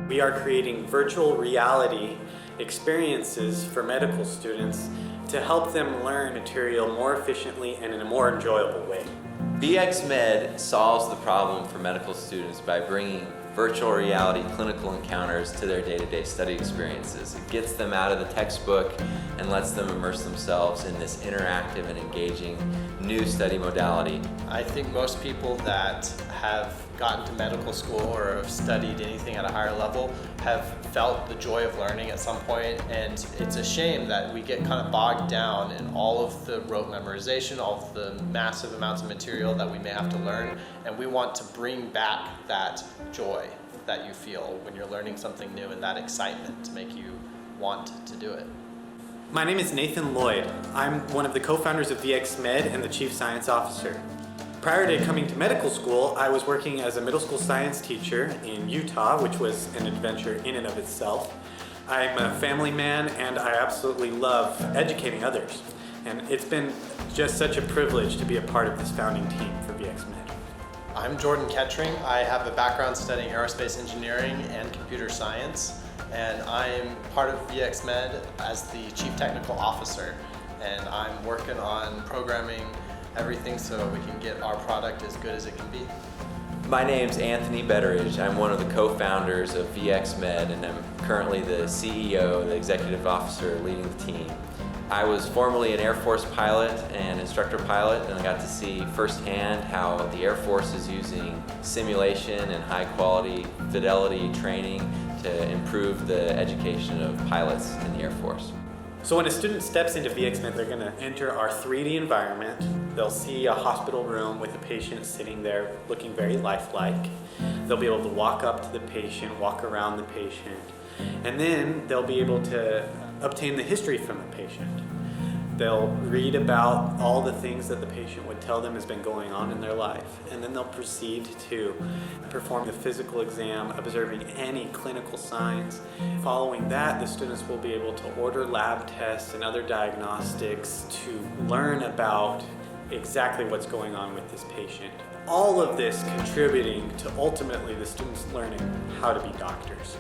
We are creating virtual reality experiences for medical students to help them learn material more efficiently and in a more enjoyable way. VxMED solves the problem for medical students by bringing virtual reality clinical encounters to their day-to-day study experiences. It gets them out of the textbook and lets them immerse themselves in this interactive and engaging new study modality. I think most people that have gotten to medical school or have studied anything at a higher level have felt the joy of learning at some point, and it's a shame that we get kind of bogged down in all of the rote memorization, all of the massive amounts of material that we may have to learn, and we want to bring back that joy that you feel when you're learning something new and that excitement to make you want to do it. My name is Nathan Lloyd. I'm one of the co-founders of VxMED and the Chief Science Officer. Prior to coming to medical school, I was working as a middle school science teacher in Utah, which was an adventure in and of itself. I'm a family man and I absolutely love educating others. And it's been just such a privilege to be a part of this founding team for VxMED. I'm Jordan Kettering. I have a background studying aerospace engineering and computer science, and I'm part of VxMED as the Chief Technical Officer. And I'm working on programming everything so we can get our product as good as it can be. My name's Anthony Betteridge. I'm one of the co-founders of VxMED, and I'm currently the CEO, the executive officer leading the team. I was formerly an Air Force pilot and instructor pilot, and I got to see firsthand how the Air Force is using simulation and high quality fidelity training to improve the education of pilots in the Air Force. So when a student steps into VxMED, they're going to enter our 3D environment. They'll see a hospital room with a patient sitting there looking very lifelike. They'll be able to walk up to the patient, walk around the patient, and then they'll be able to obtain the history from the patient. They'll read about all the things that the patient would tell them has been going on in their life, and then they'll proceed to perform the physical exam, observing any clinical signs. Following that, the students will be able to order lab tests and other diagnostics to learn about exactly what's going on with this patient. All of this contributing to ultimately the students learning how to be doctors.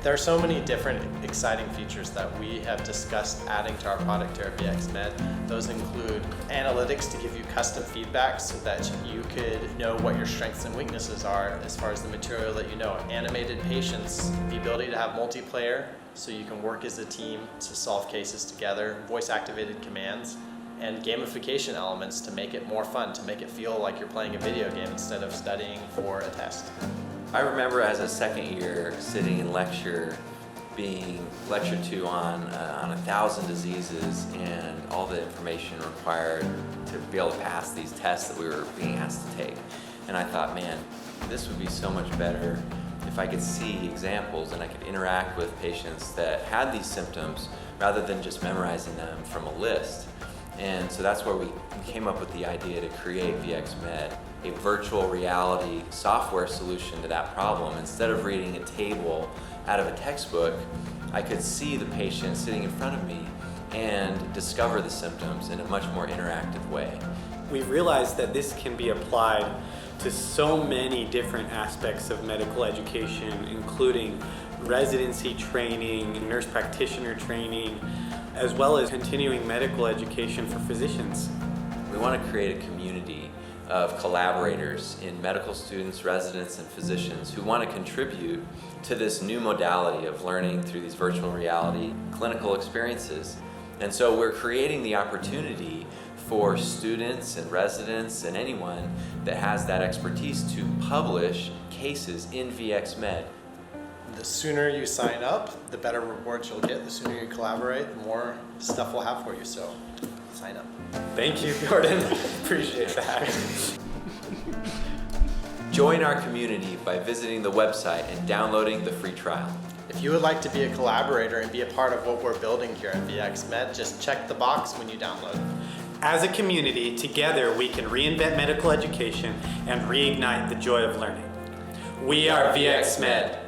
There are so many different exciting features that we have discussed adding to our product here at VxMED. Those include analytics to give you custom feedback so that you could know what your strengths and weaknesses are as far as the material that you know. Animated patients, the ability to have multiplayer so you can work as a team to solve cases together, voice-activated commands, and gamification elements to make it more fun, to make it feel like you're playing a video game instead of studying for a test. I remember as a second year sitting in lecture, being lectured to on 1,000 diseases and all the information required to be able to pass these tests that we were being asked to take. And I thought, man, this would be so much better if I could see examples and I could interact with patients that had these symptoms rather than just memorizing them from a list. And so that's where we came up with the idea to create VxMED, a virtual reality software solution to that problem. Instead of reading a table out of a textbook, I could see the patient sitting in front of me and discover the symptoms in a much more interactive way. We've realized that this can be applied to so many different aspects of medical education, including residency training, nurse practitioner training, as well as continuing medical education for physicians. We want to create a community of collaborators in medical students, residents, and physicians who want to contribute to this new modality of learning through these virtual reality clinical experiences. And so we're creating the opportunity for students and residents and anyone that has that expertise to publish cases in VxMED. The sooner you sign up, the better rewards you'll get. The sooner you collaborate, the more stuff we'll have for you. So sign up. Thank you, Jordan. Appreciate that. Join our community by visiting the website and downloading the free trial. If you would like to be a collaborator and be a part of what we're building here at VxMED, just check the box when you download. As a community, together we can reinvent medical education and reignite the joy of learning. We are VxMED.